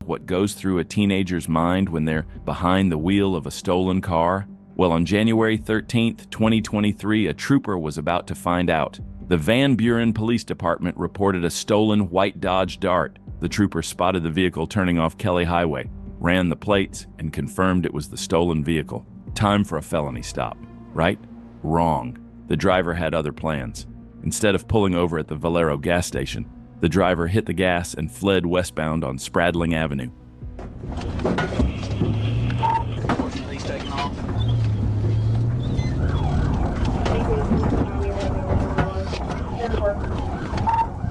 what goes through a teenager's mind when they're behind the wheel of a stolen car? Well, on January 13th, 2023, a trooper was about to find out. The Van Buren Police Department reported a stolen white Dodge Dart. The trooper spotted the vehicle turning off Kelly Highway, ran the plates, and confirmed it was the stolen vehicle. Time for a felony stop, right? Wrong. The driver had other plans. Instead of pulling over at the Valero gas station, the driver hit the gas and fled westbound on Spradling Avenue. He's taking off.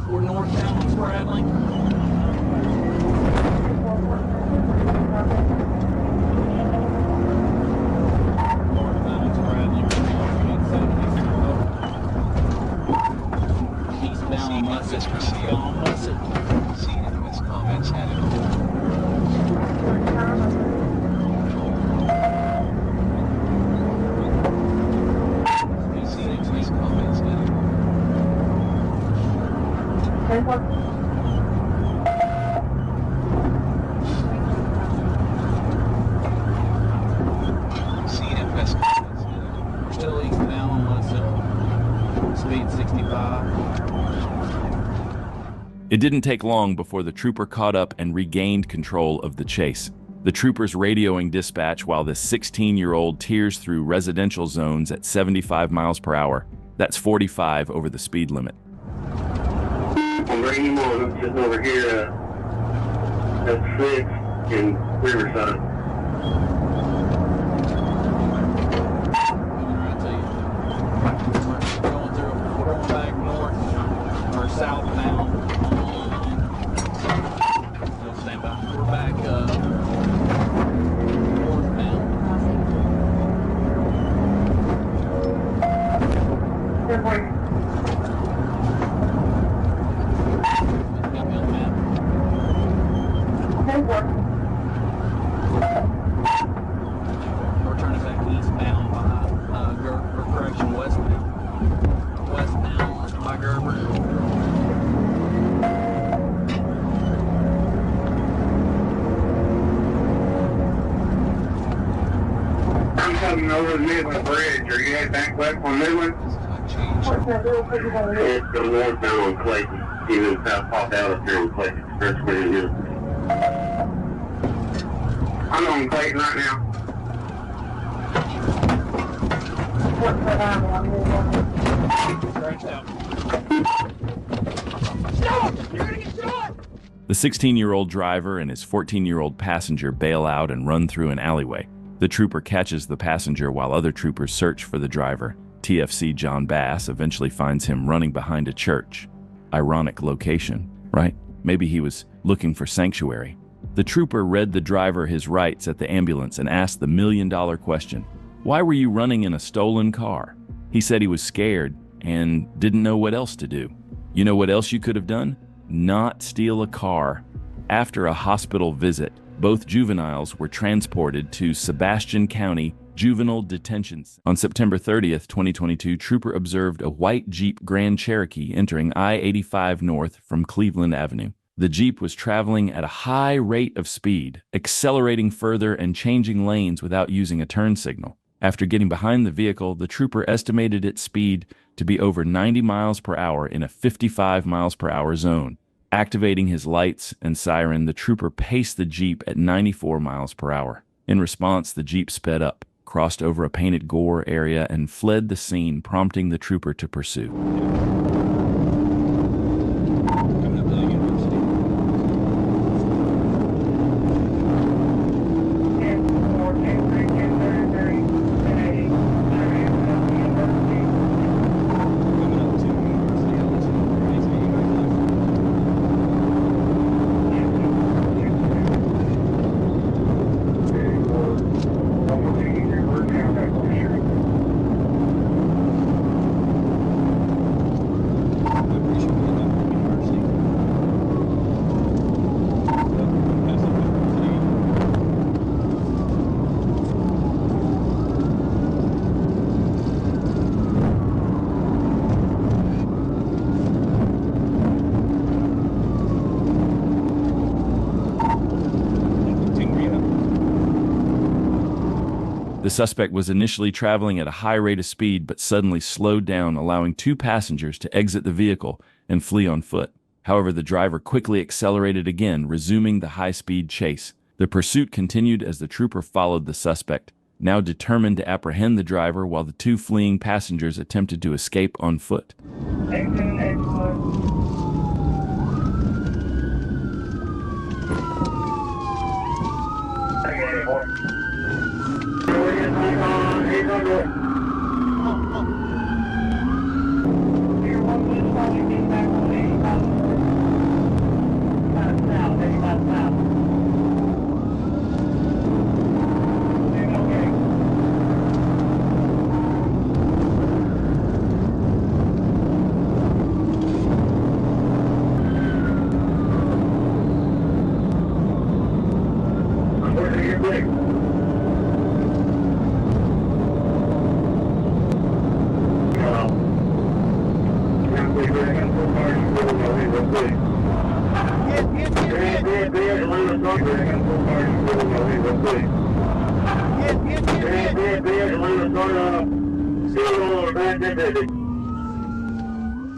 We're northbound on Spradling. Still eastbound on speed 65. It didn't take long before the trooper caught up and regained control of the chase. The trooper's radioing dispatch while the 16-year-old tears through residential zones at 75 miles per hour. That's 45 over the speed limit. I'm bringing him on. I'm sitting over here at 6 in Riverside. We're going back north or south now. Stand by. We're back north now. Good morning. Got me on the map. Good work. We're turning back eastbound by correction, westbound by Gerber. I'm coming over the Midland Bridge. Are you heading back west on Midland? It's the northbound on Clayton. Even South Pop out up here on Clayton Expressway here. I'm on Clayton right now. The 16-year-old driver and his 14-year-old passenger bail out and run through an alleyway. The trooper catches the passenger while other troopers search for the driver. TFC John Bass eventually finds him running behind a church. Ironic location, right? Maybe he was looking for sanctuary. The trooper read the driver his rights at the ambulance and asked the million-dollar question. Why were you running in a stolen car? He said he was scared and didn't know what else to do. You know what else you could have done? Not steal a car. After a hospital visit, both juveniles were transported to Sebastian County Juvenile Detention. On September 30th, 2022, trooper observed a white Jeep Grand Cherokee entering I-85 North from Cleveland Avenue. The Jeep was traveling at a high rate of speed, accelerating further and changing lanes without using a turn signal. After getting behind the vehicle, the trooper estimated its speed to be over 90 miles per hour in a 55 miles per hour zone. Activating his lights and siren, the trooper paced the Jeep at 94 miles per hour. In response, the Jeep sped up, crossed over a painted gore area, and fled the scene, prompting the trooper to pursue. The suspect was initially traveling at a high rate of speed but suddenly slowed down, allowing two passengers to exit the vehicle and flee on foot. However, the driver quickly accelerated again, resuming the high-speed chase. The pursuit continued as the trooper followed the suspect, now determined to apprehend the driver while the two fleeing passengers attempted to escape on foot.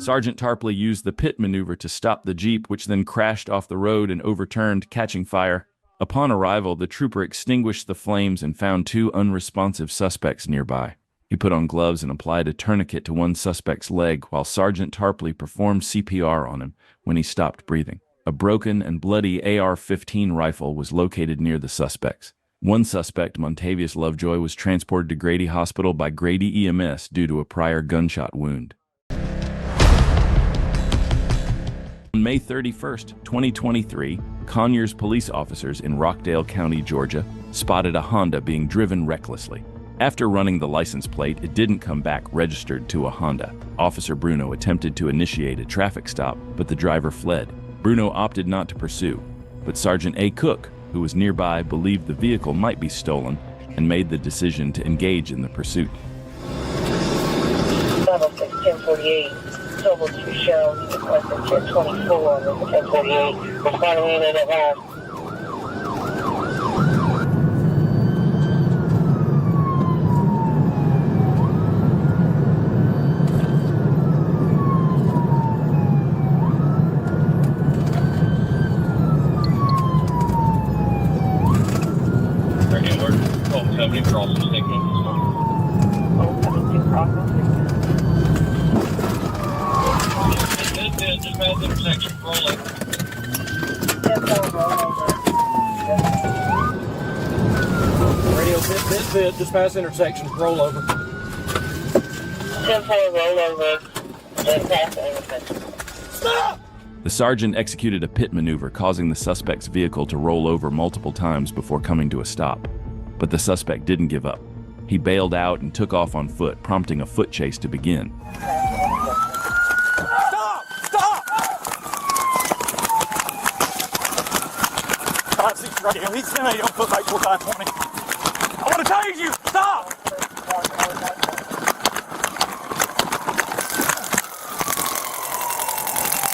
Sergeant Tarpley used the pit maneuver to stop the Jeep, which then crashed off the road and overturned, catching fire. Upon arrival, the trooper extinguished the flames and found two unresponsive suspects nearby. He put on gloves and applied a tourniquet to one suspect's leg while Sergeant Tarpley performed CPR on him when he stopped breathing. A broken and bloody AR-15 rifle was located near the suspects. One suspect, Montavious Lovejoy, was transported to Grady Hospital by Grady EMS due to a prior gunshot wound. On May 31, 2023, Conyers police officers in Rockdale County, Georgia, spotted a Honda being driven recklessly. After running the license plate, it didn't come back registered to a Honda. Officer Bruno attempted to initiate a traffic stop, but the driver fled. Bruno opted not to pursue, but Sergeant A. Cook, who was nearby, believed the vehicle might be stolen and made the decision to engage in the pursuit. 1048, total to show, requested 1024 on the 1048. Responding in at home. Just past intersection, roll over. 10-4 roll over, just past the intersection. Stop! The sergeant executed a pit maneuver, causing the suspect's vehicle to roll over multiple times before coming to a stop. But the suspect didn't give up. He bailed out and took off on foot, prompting a foot chase to begin. Stop! Stop! 5-6 radio, he's 10 8 on foot like 4520. I want to tase you! Stop!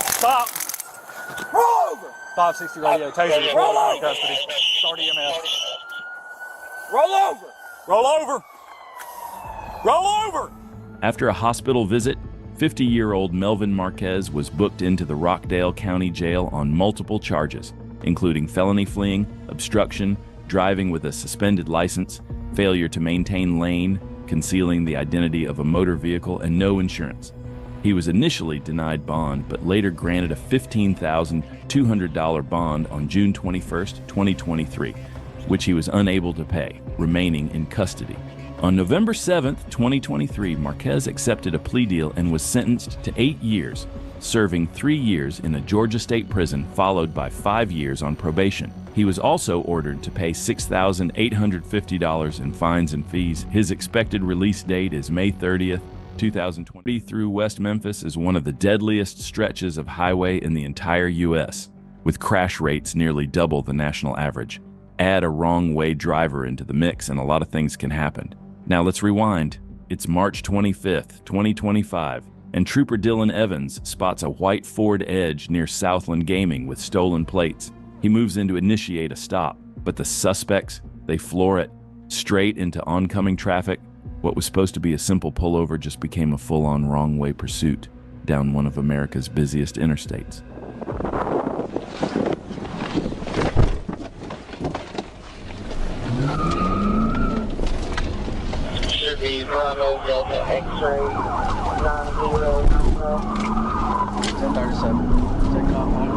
Stop! Roll over! 560 radio, taser. Roll over! Custody. Start EMS. Roll over! Roll over! Roll over! After a hospital visit, 50-year-old Melvin Marquez was booked into the Rockdale County Jail on multiple charges, including felony fleeing, obstruction, driving with a suspended license, failure to maintain lane, concealing the identity of a motor vehicle, and no insurance. He was initially denied bond, but later granted a $15,200 bond on June 21, 2023, which he was unable to pay, remaining in custody. On November 7, 2023, Marquez accepted a plea deal and was sentenced to 8 years, serving 3 years in a Georgia state prison, followed by 5 years on probation. He was also ordered to pay $6,850 in fines and fees. His expected release date is May 30th, 2020. Through West Memphis is one of the deadliest stretches of highway in the entire U.S., with crash rates nearly double the national average. Add a wrong-way driver into the mix and a lot of things can happen. Now let's rewind. It's March 25th, 2025, and Trooper Dylan Evans spots a white Ford Edge near Southland Gaming with stolen plates. He moves in to initiate a stop, but the suspects, they floor it, straight into oncoming traffic. What was supposed to be a simple pullover just became a full-on wrong-way pursuit down one of America's busiest interstates. Should be Bravo Delta X-ray 90 1037. Take off on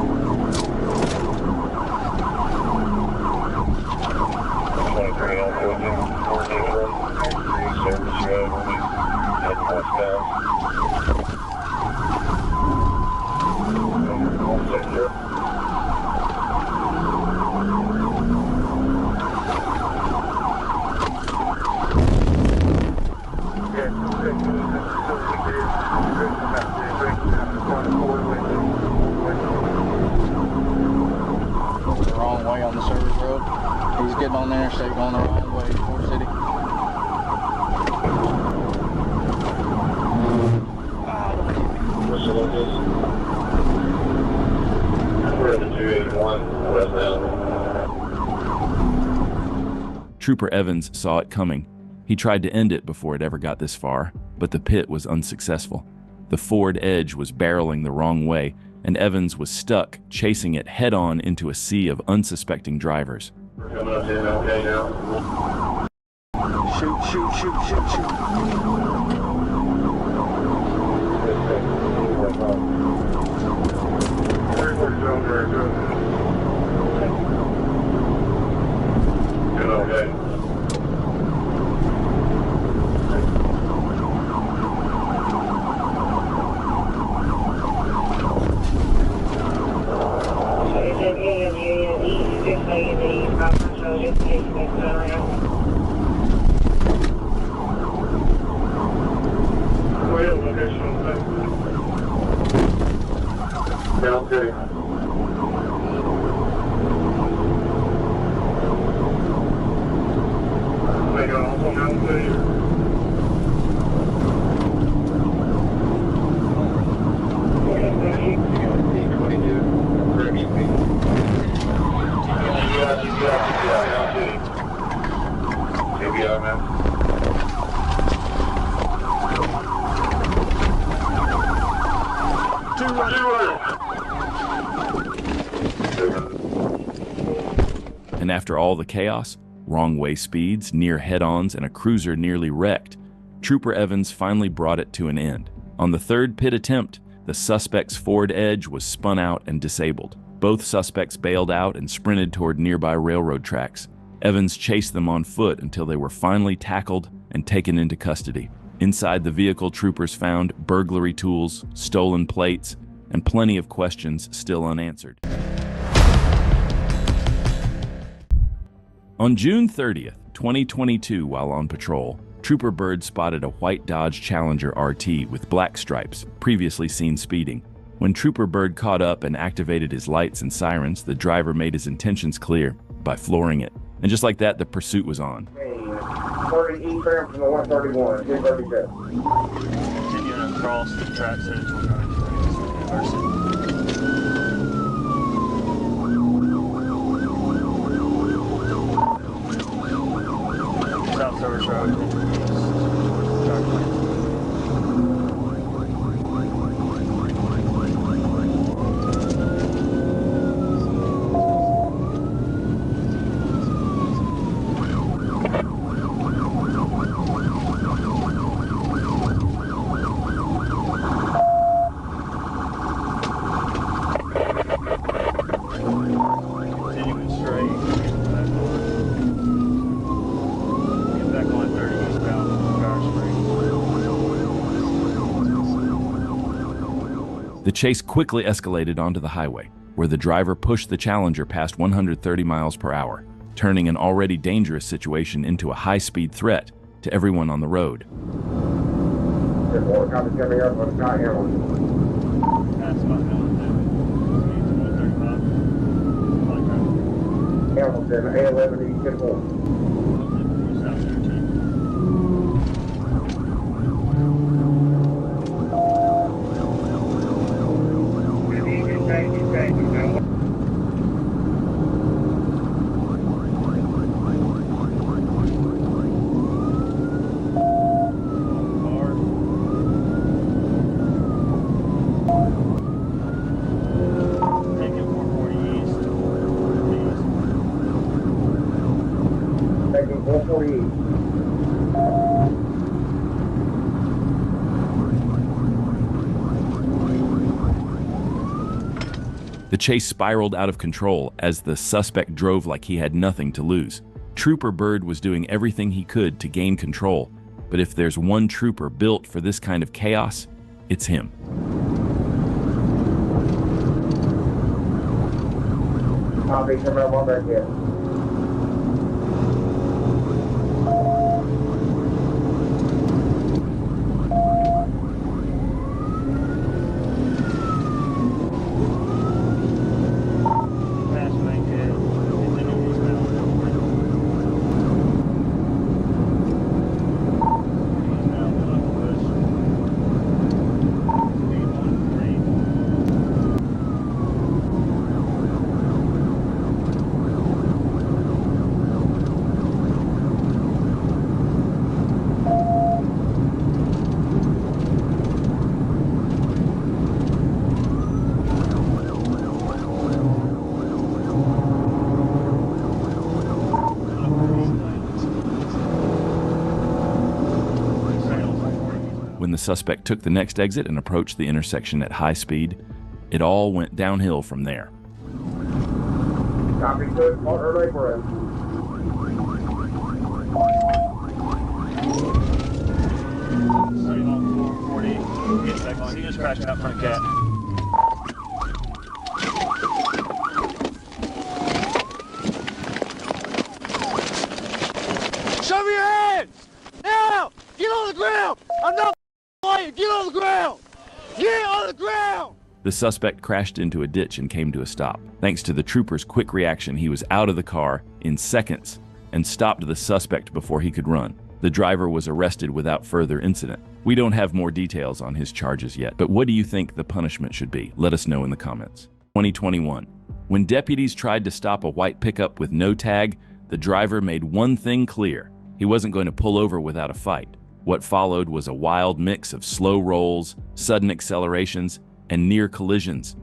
23 on 14, service road, heading westbound. the wrong way on the service road. He's getting on the interstate going the wrong way, Fort City. We're at the 281 westbound. Trooper Evans saw it coming. He tried to end it before it ever got this far, but the pit was unsuccessful. The Ford Edge was barreling the wrong way, and Evans was stuck, chasing it head-on into a sea of unsuspecting drivers. We're coming up to MLK now. Shoot, shoot, shoot, shoot, shoot. MLK. Okay. And after all the chaos, wrong-way speeds, near head-ons, and a cruiser nearly wrecked, Trooper Evans finally brought it to an end. On the third pit attempt, the suspect's Ford Edge was spun out and disabled. Both suspects bailed out and sprinted toward nearby railroad tracks. Evans chased them on foot until they were finally tackled and taken into custody. Inside the vehicle, troopers found burglary tools, stolen plates, and plenty of questions still unanswered. On June 30th, 2022, while on patrol, Trooper Byrd spotted a white Dodge Challenger RT with black stripes, previously seen speeding. When Trooper Byrd caught up and activated his lights and sirens, the driver made his intentions clear by flooring it. And just like that, the pursuit was on. 30 eastbound from the 131, 237. Continuing across the tracks headed toward University. South Service Road. Continuing straight. Get back on 30 eastbound Power Springs. The chase quickly escalated onto the highway, where the driver pushed the Challenger past 130 miles per hour, turning an already dangerous situation into a high-speed threat to everyone on the road. More cops coming up on Scott Hamilton. That's about Hamilton, A11 East 10-4. South there too. The chase spiraled out of control as the suspect drove like he had nothing to lose. Trooper Bird was doing everything he could to gain control, but if there's one trooper built for this kind of chaos, it's him. Copy, coming up on back here. When the suspect took the next exit and approached the intersection at high speed, it all went downhill from there. Copy, good. Early for us. He just crashed out in front of Cat. Show me your hands! Now! Get on the ground! I'm not playing! Get on the ground! Get on the ground! The suspect crashed into a ditch and came to a stop. Thanks to the trooper's quick reaction, he was out of the car in seconds and stopped the suspect before he could run. The driver was arrested without further incident. We don't have more details on his charges yet, but what do you think the punishment should be? Let us know in the comments. 2021. When deputies tried to stop a white pickup with no tag, the driver made one thing clear. He wasn't going to pull over without a fight. What followed was a wild mix of slow rolls, sudden accelerations, and near collisions.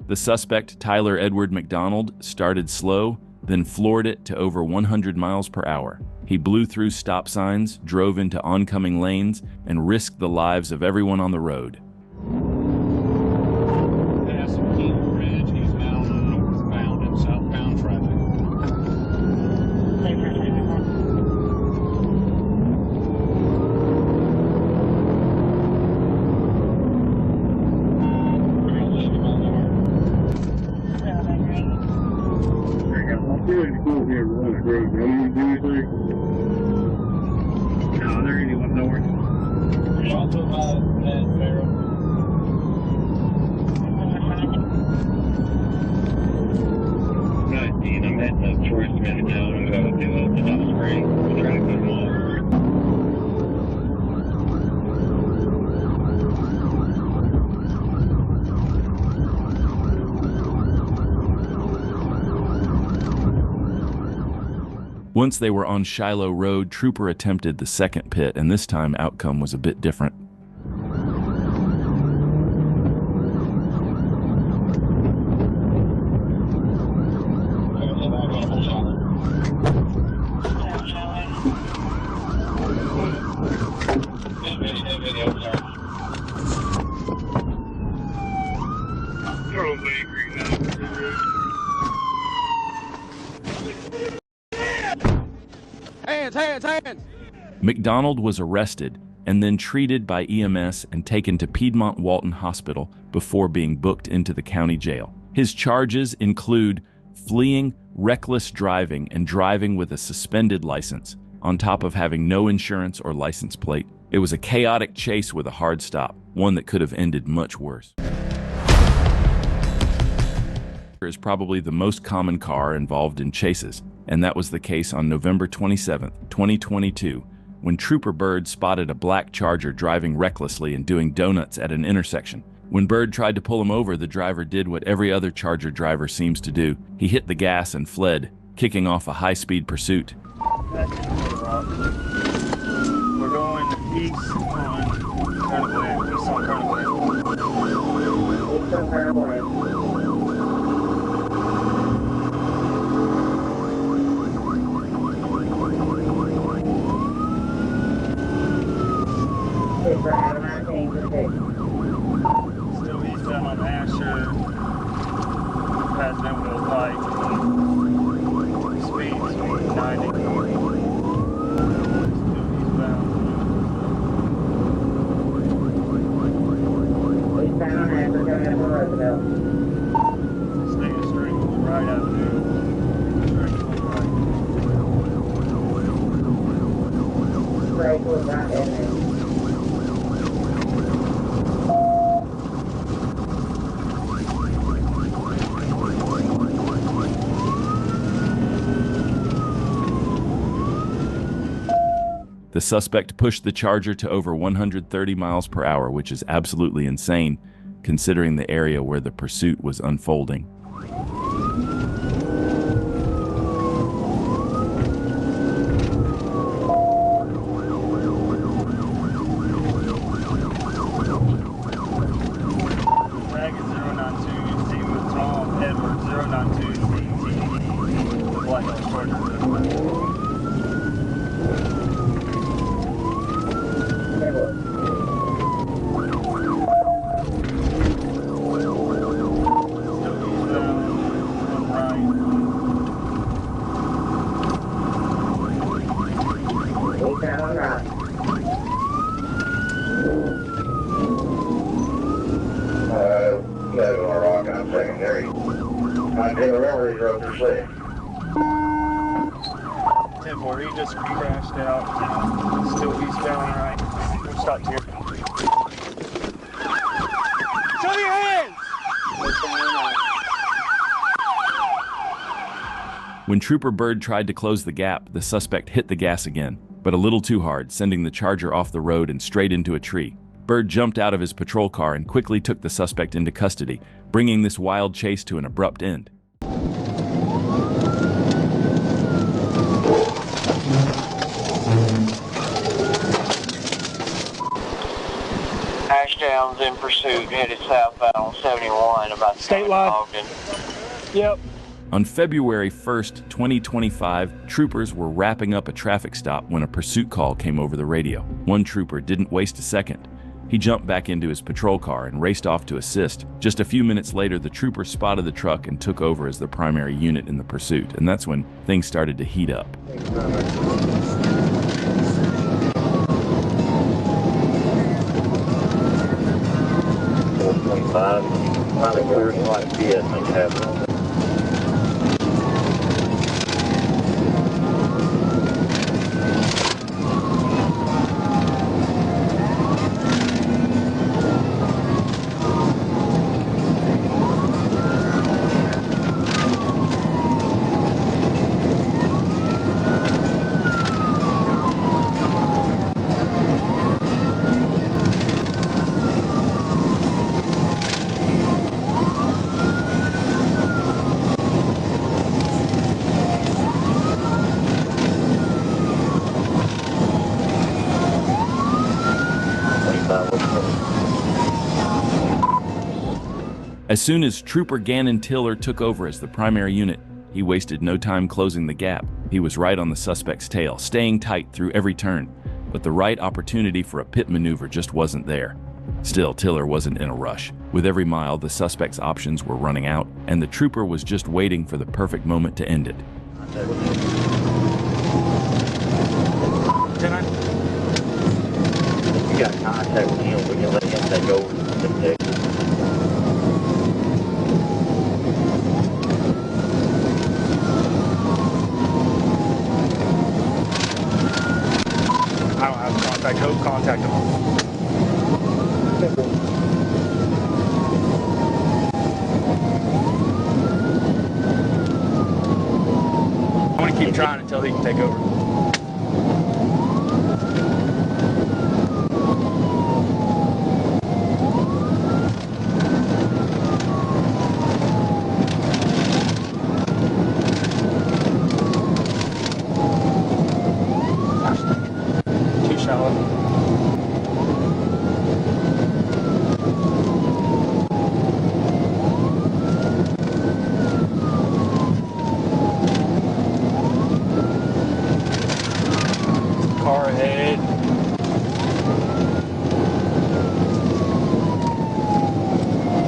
The suspect, Tyler Edward McDonald, started slow, then floored it to over 100 miles per hour. He blew through stop signs, drove into oncoming lanes, and risked the lives of everyone on the road. Past Key Bridge, he's now on northbound and southbound traffic. No, there ain't anyone nowhere. I'm heading up towards Minnesota and go to the Dust Spring. We'll try to cut them off. Once they were on Shiloh Road, Trooper attempted the second pit, and this time outcome was a bit different. Hands! McDonald was arrested, and then treated by EMS and taken to Piedmont Walton Hospital before being booked into the county jail. His charges include fleeing, reckless driving, and driving with a suspended license, on top of having no insurance or license plate. It was a chaotic chase with a hard stop, one that could have ended much worse. Is probably the most common car involved in chases, and that was the case on November 27, 2022, when Trooper Bird spotted a black Charger driving recklessly and doing donuts at an intersection. When Bird tried to pull him over, the driver did what every other Charger driver seems to do. He hit the gas and fled, kicking off a high-speed pursuit. We're going east on Carnival, east on Carnival. East on Carnival. Still eastbound on Asher. Passing over those lights. Speed 90. Still eastbound. Eastbound on Asher, coming up for Roosevelt. Staying straight with the right avenue. Straight with right avenue. The suspect pushed the Charger to over 130 miles per hour, which is absolutely insane, considering the area where the pursuit was unfolding. Dragon 092, team with Tom Edwards 092, the Black Hawk Charger. Secondary. I can't remember these roads are safe. 10-4, he just crashed out. Still eastbound, right? We'll stop here. Show your hands! When Trooper Bird tried to close the gap, the suspect hit the gas again, but a little too hard, sending the Charger off the road and straight into a tree. Bird jumped out of his patrol car and quickly took the suspect into custody, bringing this wild chase to an abrupt end. Dashcam's in pursuit, headed southbound on 71 about Statewide. Ogden. Yep. On February 1st, 2025, troopers were wrapping up a traffic stop when a pursuit call came over the radio. One trooper didn't waste a second. He jumped back into his patrol car and raced off to assist. Just a few minutes later, the trooper spotted the truck and took over as the primary unit in the pursuit, and that's when things started to heat up. 425. Finally cleared the light B, I think happened. As soon as Trooper Gannon Tiller took over as the primary unit, he wasted no time closing the gap. He was right on the suspect's tail, staying tight through every turn, but the right opportunity for a pit maneuver just wasn't there. Still, Tiller wasn't in a rush. With every mile, the suspect's options were running out, and the trooper was just waiting for the perfect moment to end it. 10-9. got contact with him, we can let him take over the exit. I don't have contact. Go contact him. I'm going to keep trying until he can take over. Too shallow. Car ahead.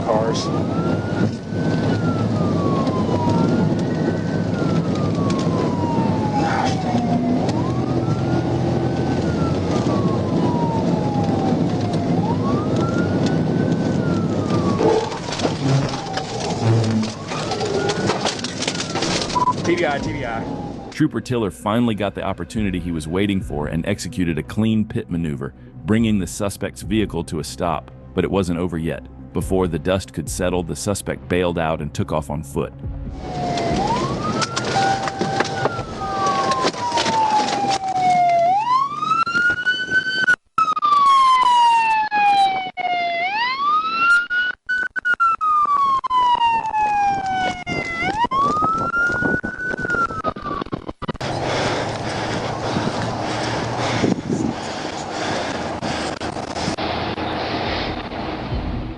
Cars. TBI, TBI. Trooper Tiller finally got the opportunity he was waiting for and executed a clean pit maneuver, bringing the suspect's vehicle to a stop. But it wasn't over yet. Before the dust could settle, the suspect bailed out and took off on foot.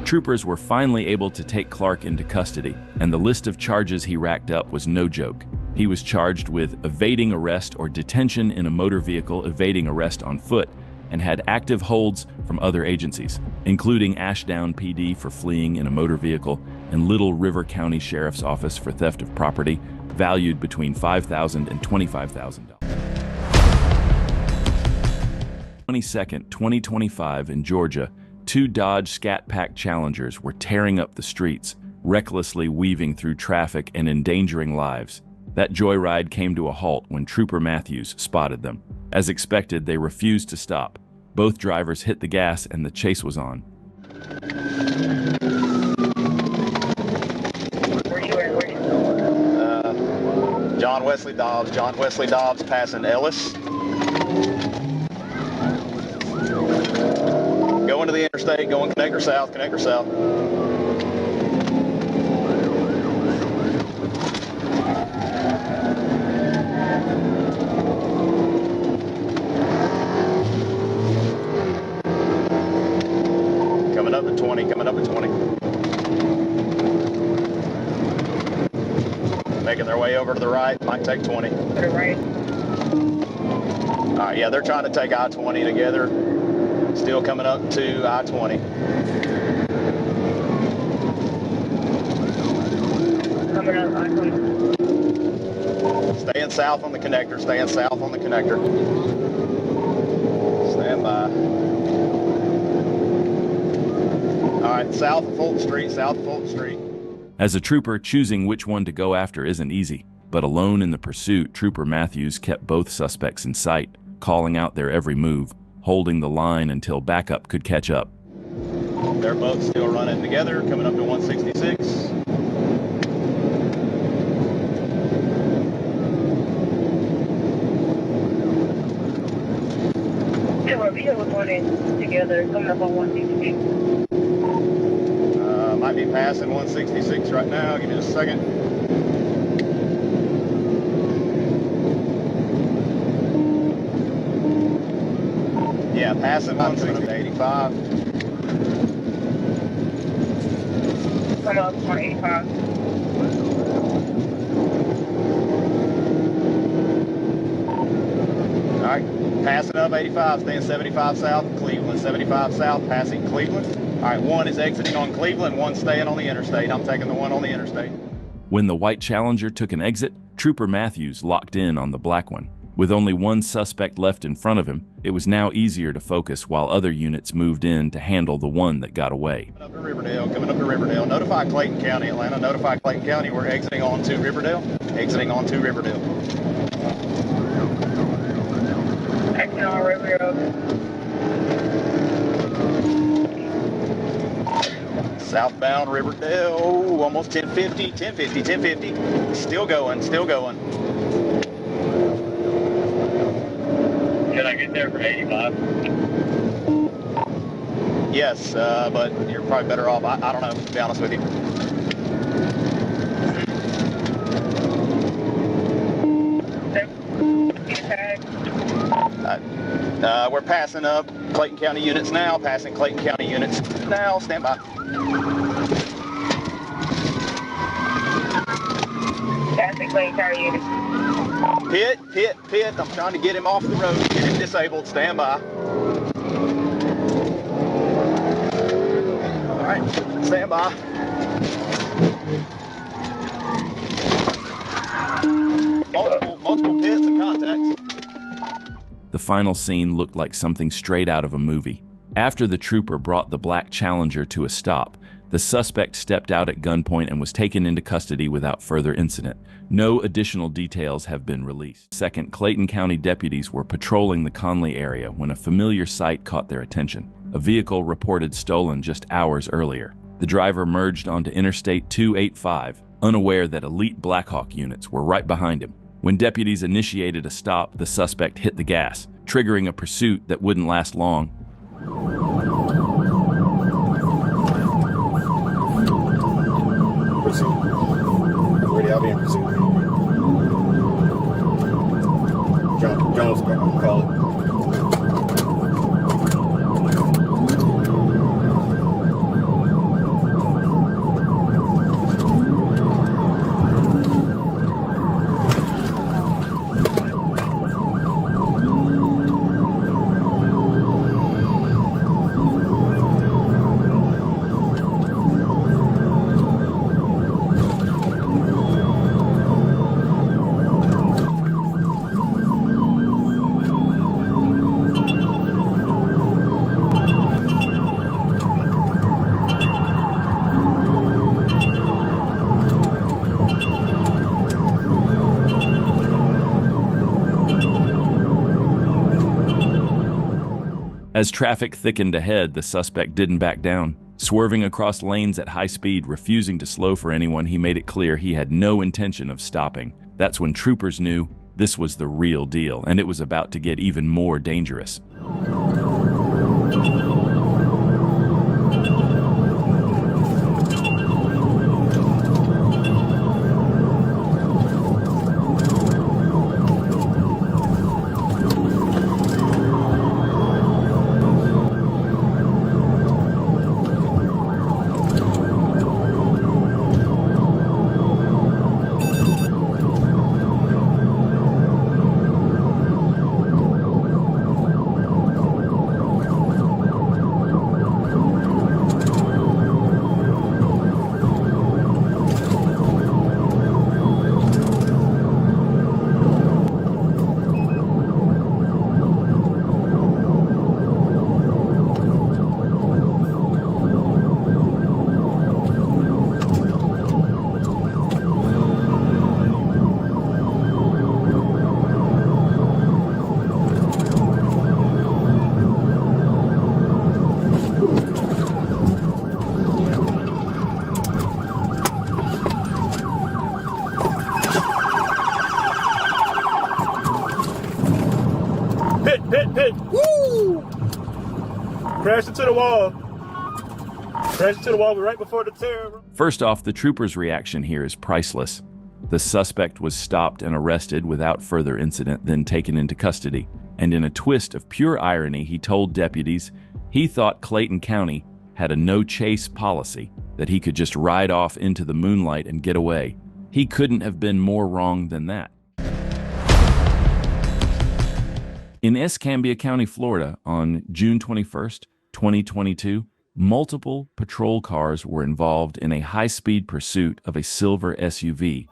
Troopers were finally able to take Clark into custody, and the list of charges he racked up was no joke. He was charged with evading arrest or detention in a motor vehicle evading arrest on foot, and had active holds from other agencies, including Ashdown PD for fleeing in a motor vehicle and Little River County Sheriff's Office for theft of property, valued between $5,000 and $25,000. 22nd, 2025 in Georgia, two Dodge Scat Pack Challengers were tearing up the streets, recklessly weaving through traffic and endangering lives. That joyride came to a halt when Trooper Matthews spotted them. As expected, they refused to stop. Both drivers hit the gas and the chase was on. John Wesley Dobbs passing Ellis. Going to the interstate, going connector south, connector south. Coming up at 20, coming up at 20. Making their way over to the right, might take 20. To the right. All right, yeah, they're trying to take I-20 together. Still coming up to I-20. Coming up, I-20. Staying south on the connector, staying south on the connector. Stand by. All right, south of Fulton Street, south of Fulton Street. As a trooper, choosing which one to go after isn't easy, but alone in the pursuit, Trooper Matthews kept both suspects in sight, calling out their every move, holding the line until backup could catch up. They're both still running together, coming up to 166. We have running together, coming up on 166. Might be passing 166 right now. Give me just a second. Yeah, passing 160 to 85. Coming up on 85. All right, passing up 85, staying 75 south, Cleveland, 75 south, passing Cleveland. All right, one is exiting on Cleveland, one staying on the interstate. I'm taking the one on the interstate. When the white Challenger took an exit, Trooper Matthews locked in on the black one. With only one suspect left in front of him, it was now easier to focus while other units moved in to handle the one that got away. Coming up to Riverdale. Notify Clayton County, Atlanta. Notify Clayton County. We're exiting onto Riverdale. Exiting onto Riverdale. Exit on Riverdale. Southbound Riverdale. Oh, almost 1050, 1050, 1050. Still going, still going. Can I get there for 85? Yes, but you're probably better off. I don't know, to be honest with you. We're passing up Clayton County units now. Passing Clayton County units now. Stand by. Passing Clayton County units. Pit. I'm trying to get him off the road. Get him disabled. Stand by. All right, stand by. Multiple pits and contacts. The final scene looked like something straight out of a movie. After the trooper brought the black Challenger to a stop, the suspect stepped out at gunpoint and was taken into custody without further incident. No additional details have been released. Second, Clayton County deputies were patrolling the Conley area when a familiar sight caught their attention. A vehicle reported stolen just hours earlier. The driver merged onto Interstate 285, unaware that elite Blackhawk units were right behind him. When deputies initiated a stop, the suspect hit the gas, triggering a pursuit that wouldn't last long. Pursuit. Ready, I'll be in pursuit. Jones, call it. As traffic thickened ahead, the suspect didn't back down. Swerving across lanes at high speed, refusing to slow for anyone, he made it clear he had no intention of stopping. That's when troopers knew this was the real deal, and it was about to get even more dangerous. Pit. Woo! Crashed into the wall. Crashed into the wall right before the terror. First off, the trooper's reaction here is priceless. The suspect was stopped and arrested without further incident, then taken into custody. And in a twist of pure irony, he told deputies he thought Clayton County had a no-chase policy, that he could just ride off into the moonlight and get away. He couldn't have been more wrong than that. In Escambia County, Florida, on June 21st, 2022, multiple patrol cars were involved in a high-speed pursuit of a silver SUV.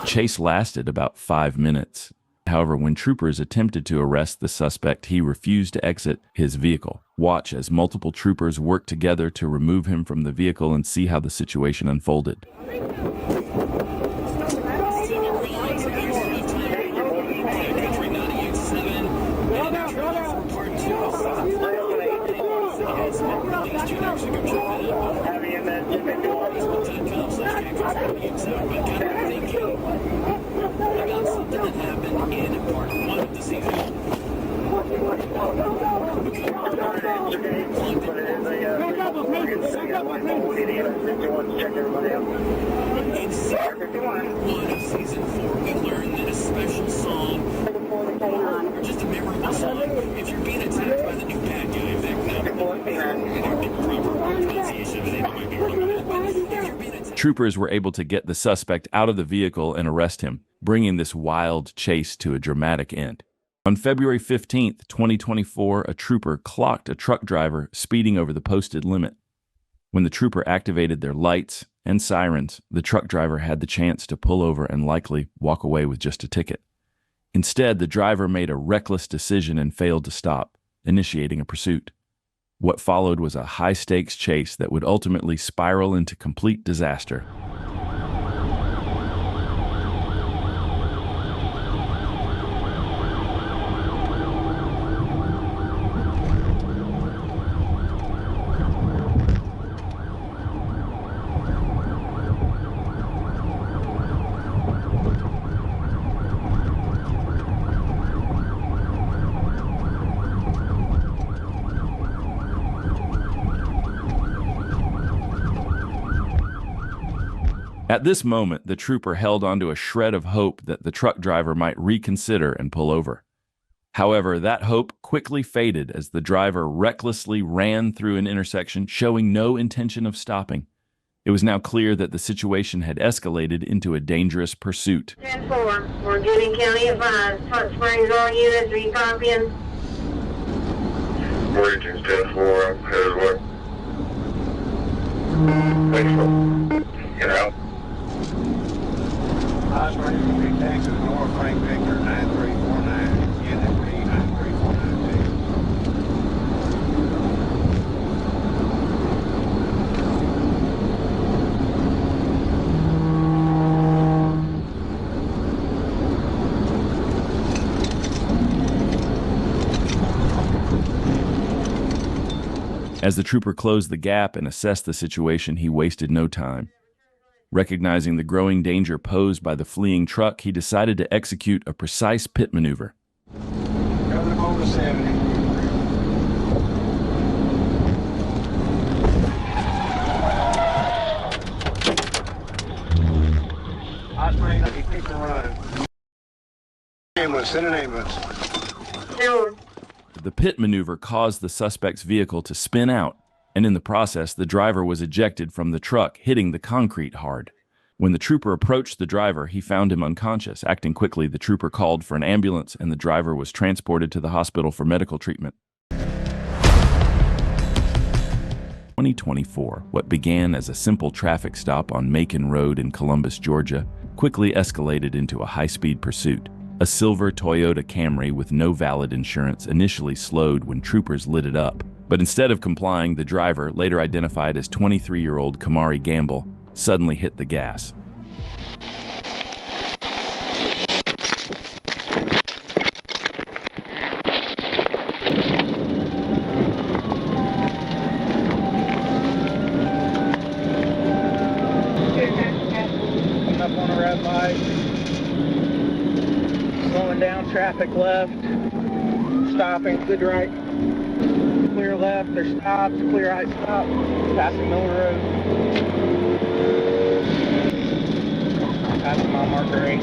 Chase lasted about 5 minutes. However, when troopers attempted to arrest the suspect, he refused to exit his vehicle. Watch as multiple troopers work together to remove him from the vehicle and see how the situation unfolded. In season 1 of season 4, we learned that a special song, or just a memorable song, if you're being attacked by the new bad guy, in fact, proper pronunciation of the name, I might be wrong on that, but if you're being attacked... Troopers were able to get the suspect out of the vehicle and arrest him, bringing this wild chase to a dramatic end. On February 15, 2024, a trooper clocked a truck driver speeding over the posted limit. When the trooper activated their lights and sirens, the truck driver had the chance to pull over and likely walk away with just a ticket. Instead, the driver made a reckless decision and failed to stop, initiating a pursuit. What followed was a high-stakes chase that would ultimately spiral into complete disaster. At this moment, the trooper held onto a shred of hope that the truck driver might reconsider and pull over. However, that hope quickly faded as the driver recklessly ran through an intersection, showing no intention of stopping. It was now clear that the situation had escalated into a dangerous pursuit. 10-4, we're getting county advised. Hot Springs, all units, are you copying? Regions 10-4, headed away. Get out. Hot Springs, Big Texas, North Frank Victor, 9349, NFP 93492. As the trooper closed the gap and assessed the situation, he wasted no time. Recognizing the growing danger posed by the fleeing truck, he decided to execute a precise pit maneuver. Coming over 70. Hot Springs, keep the run. Ambulance, send an ambulance. The pit maneuver caused the suspect's vehicle to spin out, and in the process, the driver was ejected from the truck, hitting the concrete hard. When the trooper approached the driver, he found him unconscious. Acting quickly, the trooper called for an ambulance, and the driver was transported to the hospital for medical treatment. 2024, what began as a simple traffic stop on Macon Road in Columbus, Georgia, quickly escalated into a high-speed pursuit. A silver Toyota Camry with no valid insurance initially slowed when troopers lit it up. But instead of complying, the driver, later identified as 23-year-old Kamari Gamble, suddenly hit the gas. Coming up on a red light. Slowing down, traffic left. Stopping, good right. Clear left, they're stopped. Clear right, stop. Passing Miller Road. Passing mile marker 8.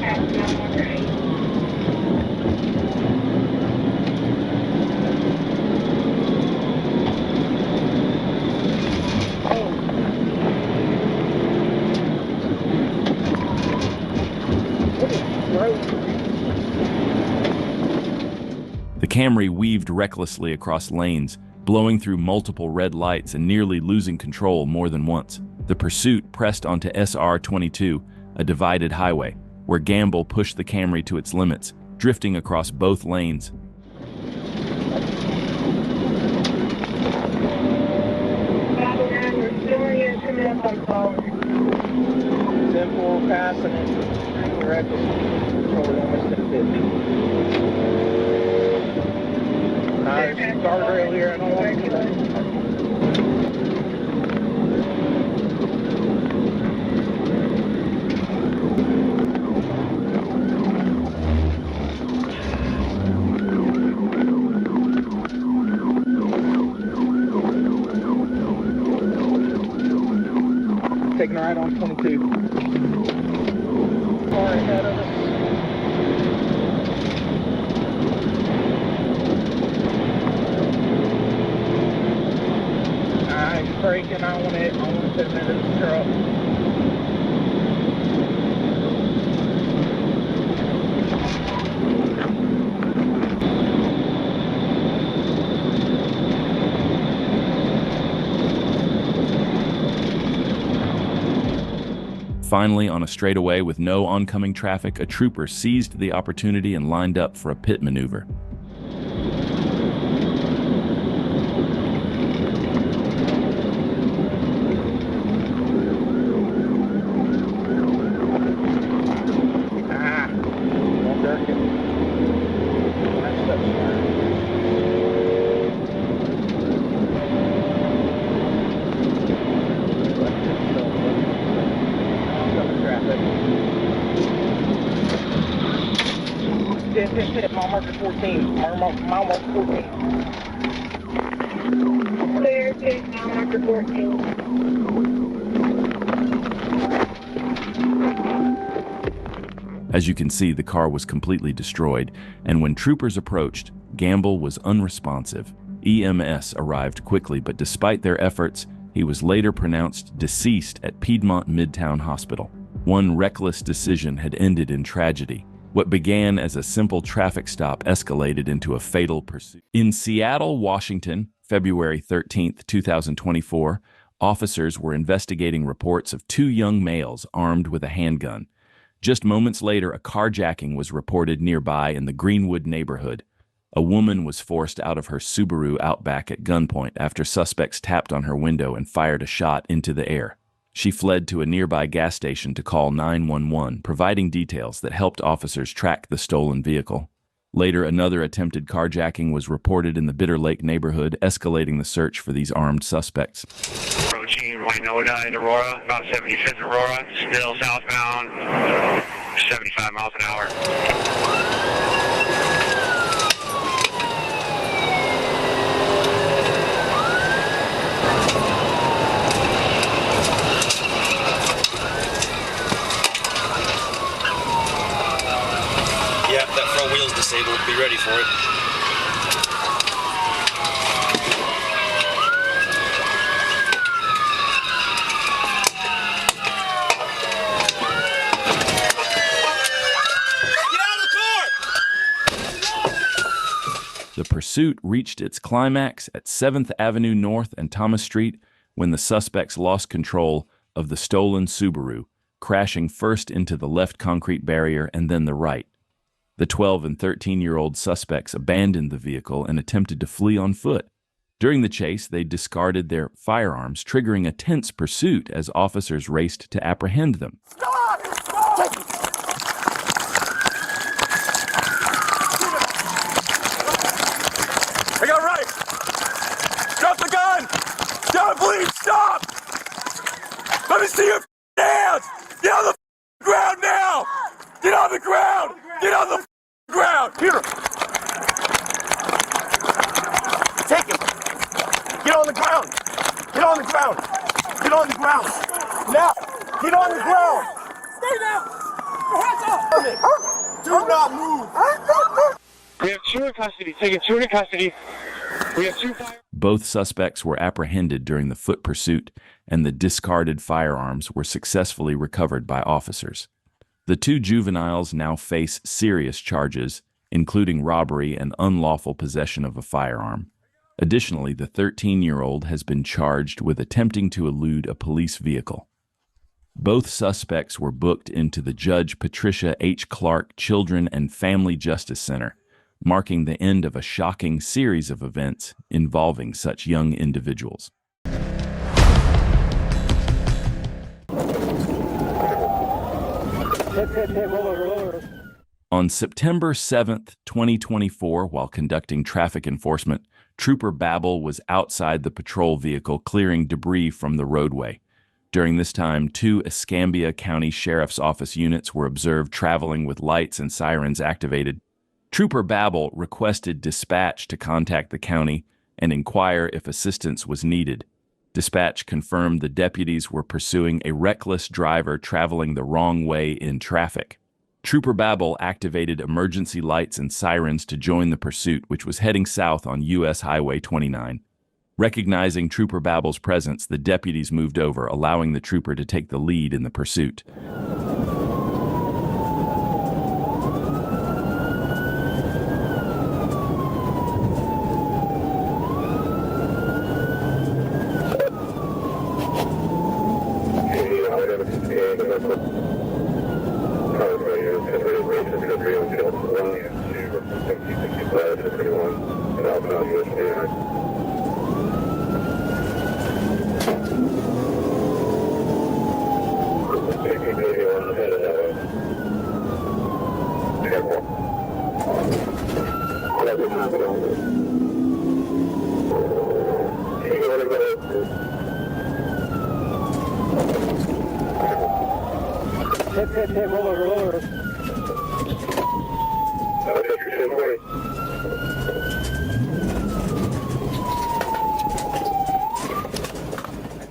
Passing mile marker 8. The Camry weaved recklessly across lanes, blowing through multiple red lights and nearly losing control more than once. The pursuit pressed onto SR-22, a divided highway, where Gamble pushed the Camry to its limits, drifting across both lanes. 10-4 passing and reckless control almost at 50. Nice guardrail here. I don't like it. Taking a right on 22. Far ahead of us. Alright, braking. I want to put him into the truck. Finally, on a straightaway with no oncoming traffic, a trooper seized the opportunity and lined up for a pit maneuver. Don't jerk it. Nice touch there. Mile marker 14. Mile marker 14. Clear, take mile marker 14. As you can see, the car was completely destroyed, and when troopers approached, Gamble was unresponsive. EMS arrived quickly, but despite their efforts, he was later pronounced deceased at Piedmont Midtown Hospital. One reckless decision had ended in tragedy. What began as a simple traffic stop escalated into a fatal pursuit. In Seattle, Washington, February 13, 2024, officers were investigating reports of two young males armed with a handgun. Just moments later, a carjacking was reported nearby in the Greenwood neighborhood. A woman was forced out of her Subaru Outback at gunpoint after suspects tapped on her window and fired a shot into the air. She fled to a nearby gas station to call 911, providing details that helped officers track the stolen vehicle. Later, another attempted carjacking was reported in the Bitter Lake neighborhood, escalating the search for these armed suspects. Approaching Winona and Aurora, about 75th Aurora, still southbound, 75 miles an hour. Yep, that front wheel's disabled. Be ready for it. The pursuit reached its climax at 7th Avenue North and Thomas Street when the suspects lost control of the stolen Subaru, crashing first into the left concrete barrier and then the right. The 12 and 13-year-old suspects abandoned the vehicle and attempted to flee on foot. During the chase, they discarded their firearms, triggering a tense pursuit as officers raced to apprehend them. Stop! Stop! I got right! Drop the gun! Don't bleed! Stop! Let me see your hands! Get on the ground now! Get on the ground! Get on the ground! Here! Take him! Get on the ground! Get on the ground! Get on the ground! Now! Get on the ground! Stay down! Your hands up! Do not move! We have two in custody. Taking two in custody. We have two fire. Both suspects were apprehended during the foot pursuit, and the discarded firearms were successfully recovered by officers. The two juveniles now face serious charges, including robbery and unlawful possession of a firearm. Additionally, the 13-year-old has been charged with attempting to elude a police vehicle. Both suspects were booked into the Judge Patricia H. Clark Children and Family Justice Center, marking the end of a shocking series of events involving such young individuals. On September 7th, 2024, while conducting traffic enforcement, Trooper Babel was outside the patrol vehicle clearing debris from the roadway. During this time, 2 Escambia County Sheriff's Office units were observed traveling with lights and sirens activated. Trooper Babel requested dispatch to contact the county and inquire if assistance was needed. Dispatch confirmed the deputies were pursuing a reckless driver traveling the wrong way in traffic. Trooper Babel activated emergency lights and sirens to join the pursuit, which was heading south on U.S. Highway 29. Recognizing Trooper Babel's presence, the deputies moved over, allowing the trooper to take the lead in the pursuit.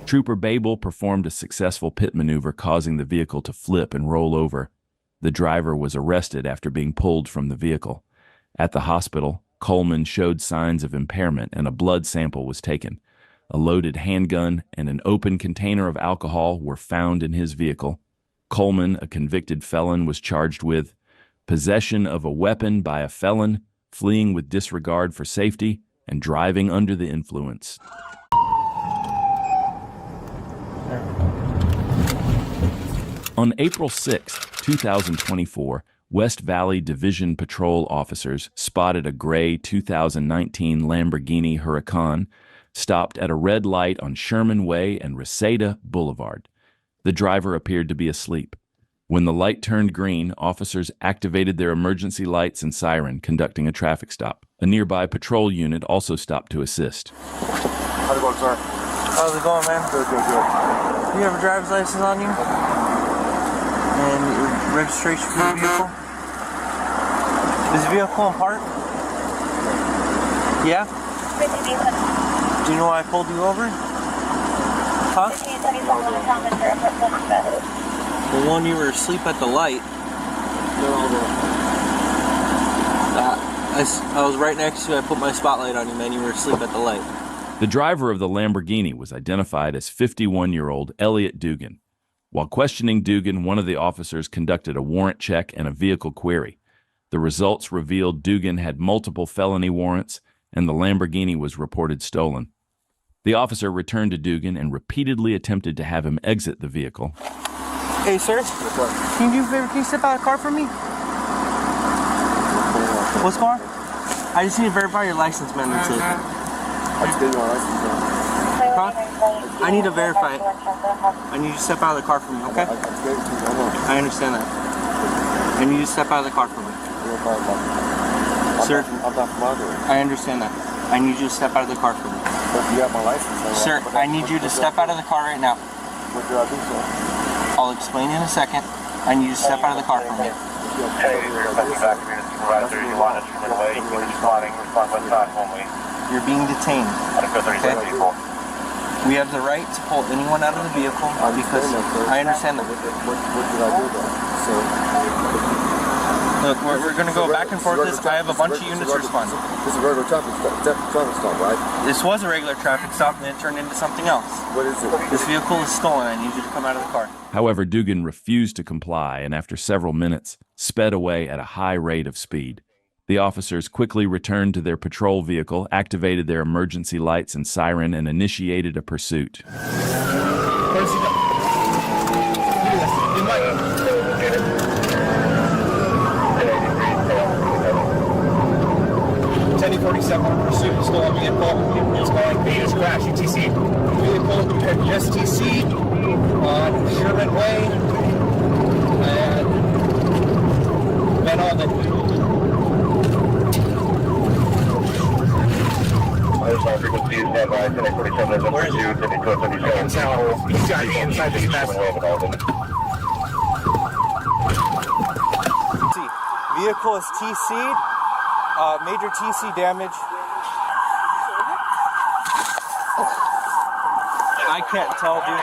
Trooper Babel performed a successful pit maneuver, causing the vehicle to flip and roll over. The driver was arrested after being pulled from the vehicle. At the hospital, Coleman showed signs of impairment and a blood sample was taken. A loaded handgun and an open container of alcohol were found in his vehicle. Coleman, a convicted felon, was charged with possession of a weapon by a felon, fleeing with disregard for safety, and driving under the influence. On April 6, 2024, West Valley Division Patrol officers spotted a gray 2019 Lamborghini Huracan stopped at a red light on Sherman Way and Reseda Boulevard. The driver appeared to be asleep. When the light turned green, officers activated their emergency lights and siren, conducting a traffic stop. A nearby patrol unit also stopped to assist. How's it going, sir? How's it going, man? Good. Do you have a driver's license on you? And your registration for the vehicle? Is the vehicle on park? Yeah? Do you know why I pulled you over? Huh? Well, when you were asleep at the light, I was right next to you. I put my spotlight on you, man. You were asleep at the light. The driver of the Lamborghini was identified as 51-year-old Elliot Dugan. While questioning Dugan, one of the officers conducted a warrant check and a vehicle query. The results revealed Dugan had multiple felony warrants, and the Lamborghini was reported stolen. The officer returned to Dugan and repeatedly attempted to have him exit the vehicle. Hey, sir. Can you do a favor? Can you step out of the car for me? What's going on? I just need to verify your license, man. That's it. I just gave you my license, man. Huh? I need to verify it. I need you to step out of the car for me, okay? I understand that. I need you to step out of the car for me. Sir, I'm not from out here. I understand that. I need you to step out of the car for me. But you have my license. Sir, I need you to step out of the car right now. What did I do, sir? I'll explain in a second. I need you to step out of the car for me. Hey, you're coming back to supervisor. You want us from the way. You're responding. Respond west side only. You're being detained. Okay? People. We have the right to pull anyone out of the vehicle because I understand that. What did I do, though? Look, we're going to go back and forth this. I have a bunch of units responding. This is a regular traffic stop, right? This was a regular traffic stop and then it turned into something else. What is it? This vehicle is stolen. I need you to come out of the car. However, Dugan refused to comply and after several minutes, sped away at a high rate of speed. The officers quickly returned to their patrol vehicle, activated their emergency lights and siren, and initiated a pursuit. Where's he going? 1047 pursuit is still on vehicle. It's going B is crash, ETC. Vehicle compared to STC on Sherman Way and Van Alden. Where is he? He's got me inside this mess. Vehicle is TC'd. Major TC damage. I can't tell, dude.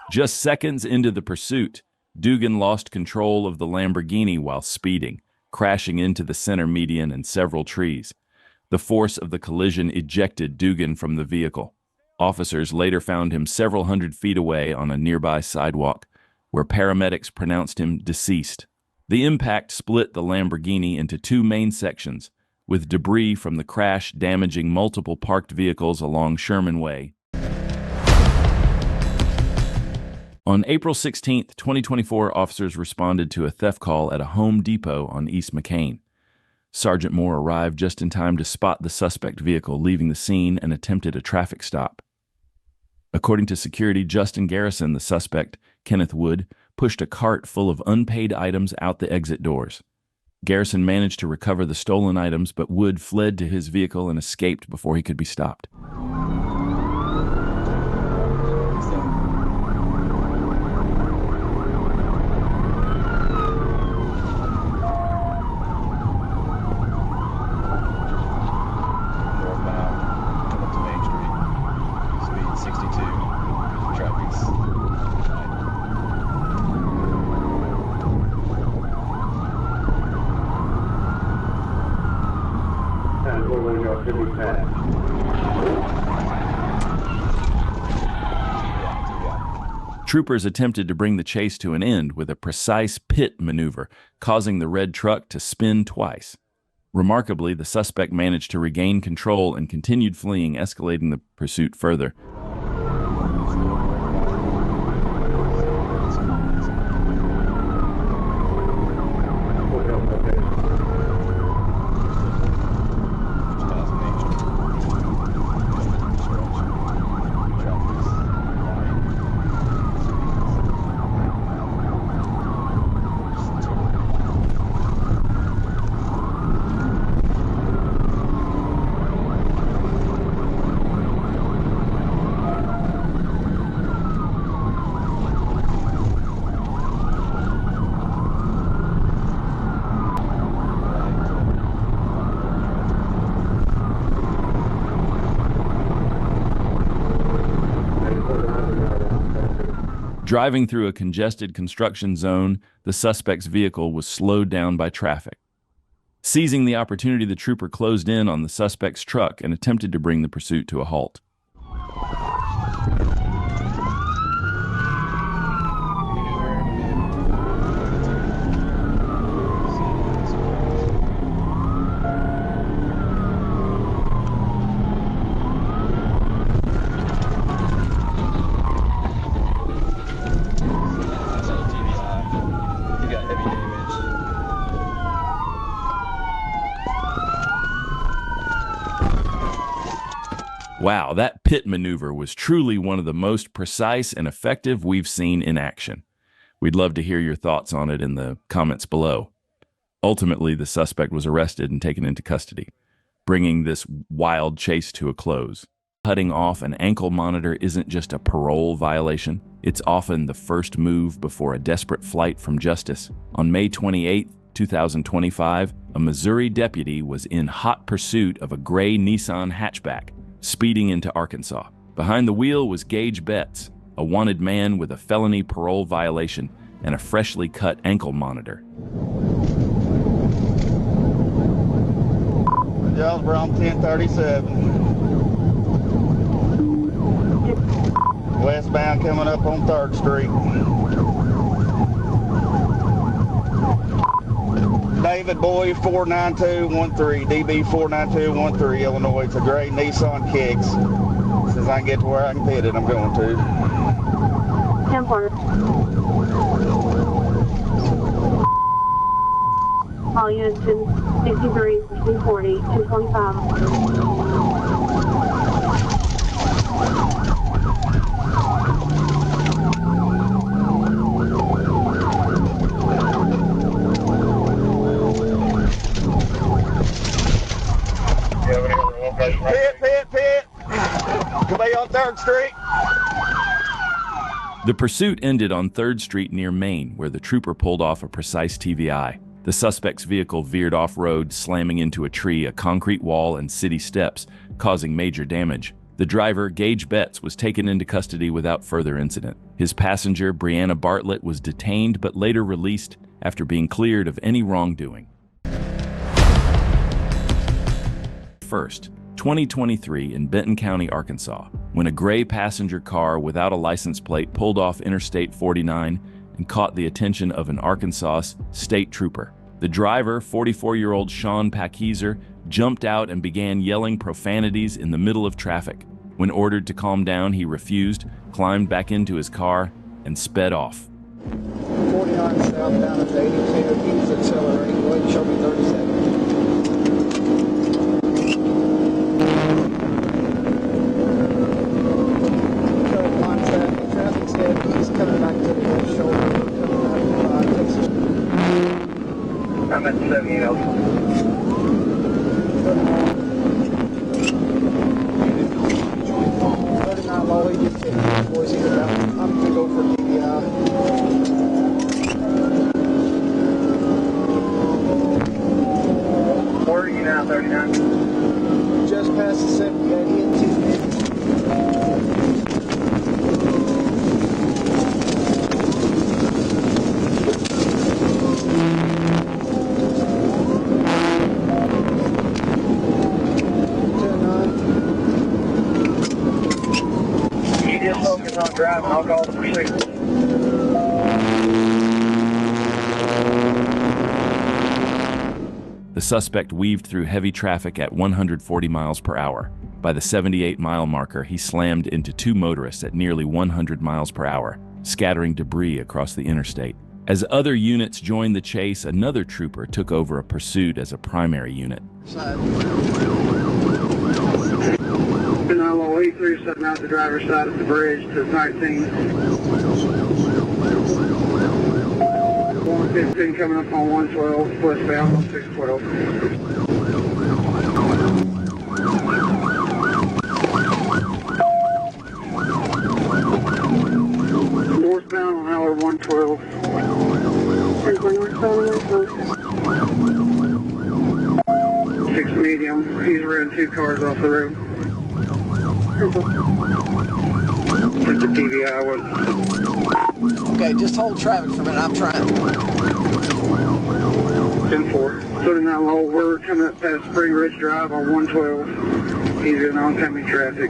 Just seconds into the pursuit, Dugan lost control of the Lamborghini while speeding, crashing into the center median and several trees. The force of the collision ejected Dugan from the vehicle. Officers later found him several hundred feet away on a nearby sidewalk, where paramedics pronounced him deceased. The impact split the Lamborghini into two main sections, with debris from the crash damaging multiple parked vehicles along Sherman Way. On April 16, 2024, officers responded to a theft call at a Home Depot on East McCain. Sergeant Moore arrived just in time to spot the suspect vehicle leaving the scene and attempted a traffic stop. According to security, Justin Garrison, the suspect, Kenneth Wood, pushed a cart full of unpaid items out the exit doors. Garrison managed to recover the stolen items, but Wood fled to his vehicle and escaped before he could be stopped. Troopers attempted to bring the chase to an end with a precise pit maneuver, causing the red truck to spin twice. Remarkably, the suspect managed to regain control and continued fleeing, escalating the pursuit further. Driving through a congested construction zone, the suspect's vehicle was slowed down by traffic. Seizing the opportunity, the trooper closed in on the suspect's truck and attempted to bring the pursuit to a halt. Wow, that pit maneuver was truly one of the most precise and effective we've seen in action. We'd love to hear your thoughts on it in the comments below. Ultimately, the suspect was arrested and taken into custody, bringing this wild chase to a close. Cutting off an ankle monitor isn't just a parole violation. It's often the first move before a desperate flight from justice. On May 28, 2025, a Missouri deputy was in hot pursuit of a gray Nissan hatchback, speeding into Arkansas. Behind the wheel was Gage Betts, a wanted man with a felony parole violation and a freshly cut ankle monitor. Dallas Brown 1037. Westbound coming up on 3rd Street. David Boyd 49213, DB 49213, Illinois. It's a gray Nissan Kicks. Since I can get to where I can pit it, I'm going to. 10 corner. All units 263, 240, 225. Pit. Come on 3rd Street. The pursuit ended on 3rd Street near Main, where the trooper pulled off a precise TVI. The suspect's vehicle veered off-road, slamming into a tree, a concrete wall, and city steps, causing major damage. The driver, Gage Betts, was taken into custody without further incident. His passenger, Brianna Bartlett, was detained but later released after being cleared of any wrongdoing. First, 2023 in Benton County, Arkansas, when a gray passenger car without a license plate pulled off Interstate 49 and caught the attention of an Arkansas state trooper. The driver, 44-year-old Sean Packizer, jumped out and began yelling profanities in the middle of traffic. When ordered to calm down, he refused, climbed back into his car, and sped off. 49 southbound at 82, he was accelerating. Go ahead and show me 37. He's coming back to the left shoulder, coming back to Texas. I'm at 70 also. 39 low, he just hit me, boys. He's about, I'm going to go for DVI. Where are you now, 39? Just past the 78, he hit 250. On driving, I'll call the pursuit. The suspect weaved through heavy traffic at 140 miles per hour. By the 78-mile marker, he slammed into two motorists at nearly 100 miles per hour, scattering debris across the interstate. As other units joined the chase, another trooper took over a pursuit as a primary unit. Been on low 83, stepping out the driver's side of the bridge to 19. 115 coming up on 112, westbound on 612. Northbound on hour 112. Six medium, he's running two cars off the road. Took the TVI one. Okay, just hold traffic for a minute. I'm trying. 10-4. 39 low. We're coming up past Spring Ridge Drive on 112. He's in oncoming traffic.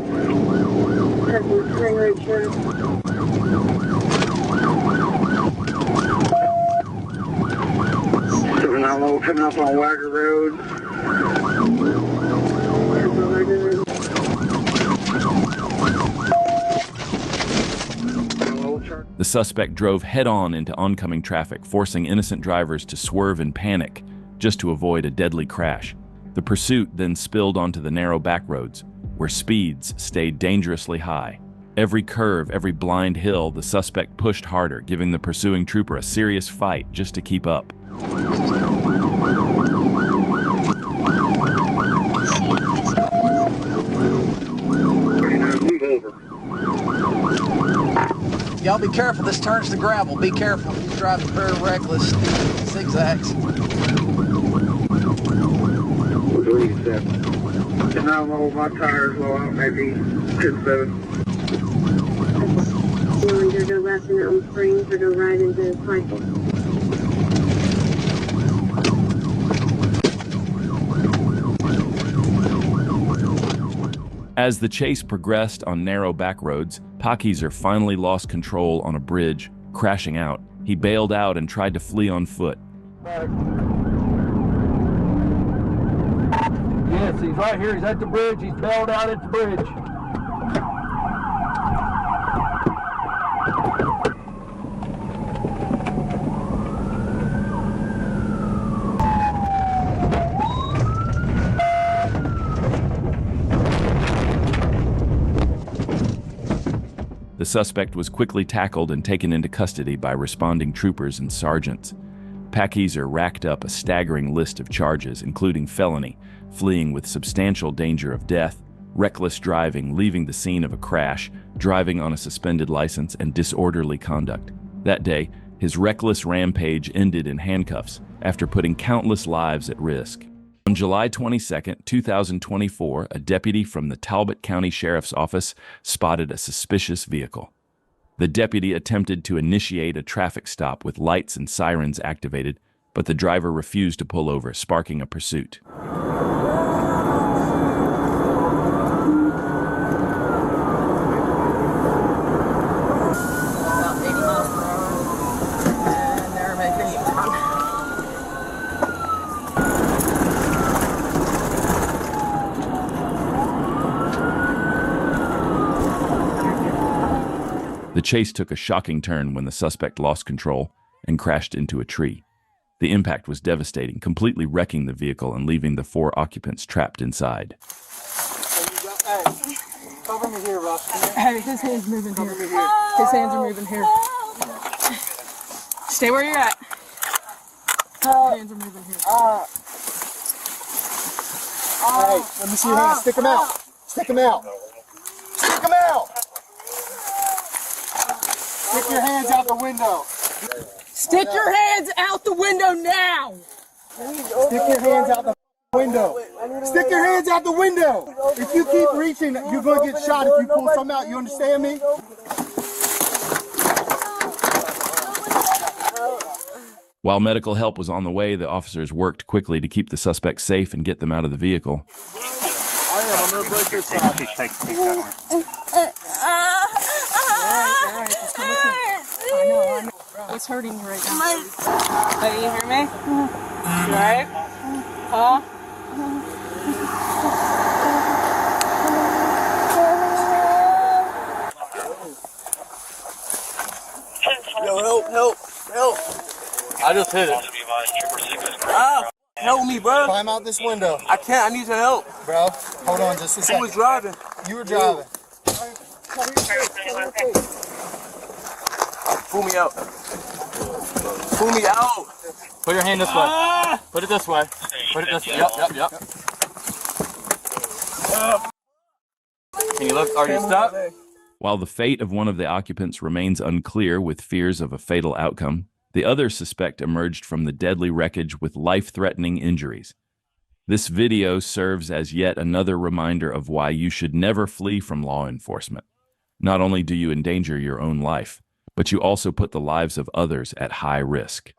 Spring Ridge Drive. 39 low. Coming up on Wagger Road. The suspect drove head-on into oncoming traffic, forcing innocent drivers to swerve in panic just to avoid a deadly crash. The pursuit then spilled onto the narrow back roads, where speeds stayed dangerously high. Every curve, every blind hill, the suspect pushed harder, giving the pursuing trooper a serious fight just to keep up. Move over. Y'all be careful, this turns to gravel. Be careful. He's driving very reckless. Zigzags. 37. And now I'm low, my tires low out, maybe 10-7. You want to go left in Elm Springs or go right into Pikeville? As the chase progressed on narrow back roads, Pachyzer finally lost control on a bridge, crashing out. He bailed out and tried to flee on foot. Yes, he's right here. He's at the bridge. He's bailed out at the bridge. The suspect was quickly tackled and taken into custody by responding troopers and sergeants. Pachyzer racked up a staggering list of charges, including felony, fleeing with substantial danger of death, reckless driving, leaving the scene of a crash, driving on a suspended license, and disorderly conduct. That day, his reckless rampage ended in handcuffs after putting countless lives at risk. On July 22, 2024, a deputy from the Talbot County Sheriff's Office spotted a suspicious vehicle. The deputy attempted to initiate a traffic stop with lights and sirens activated, but the driver refused to pull over, sparking a pursuit. About 80 miles per hour, and they're making U-turn. The chase took a shocking turn when the suspect lost control and crashed into a tree. The impact was devastating, completely wrecking the vehicle and leaving the 4 occupants trapped inside. Hey, cover me here, Ross. Hey, his hand's moving here. His hands are moving here. Stay where you're at. His hands are moving here. Hey, let me see your hands. Stick them out. Stick them out. Stick them out. Stick your hands out the window. Stick your hands out the window now! Stick your hands out the window. Stick your hands out the window. If you keep reaching, you're going to get shot if you pull something out. You understand me? While medical help was on the way, the officers worked quickly to keep the suspect safe and get them out of the vehicle. I'm going to break this side. I know. What's hurting you right now? Oh, you hear me? You alright? Huh? Yo, help. I just hit it. Ah, help me, bro. Climb out this window. I can't. I need your help. Bro, hold on just a second. Who was driving? You were driving. Pull me out. Pull me out. Put your hand this way. Put it this way. Put it this way. Yep. Can you look? Are you stuck? While the fate of one of the occupants remains unclear with fears of a fatal outcome, the other suspect emerged from the deadly wreckage with life-threatening injuries. This video serves as yet another reminder of why you should never flee from law enforcement. Not only do you endanger your own life, but you also put the lives of others at high risk.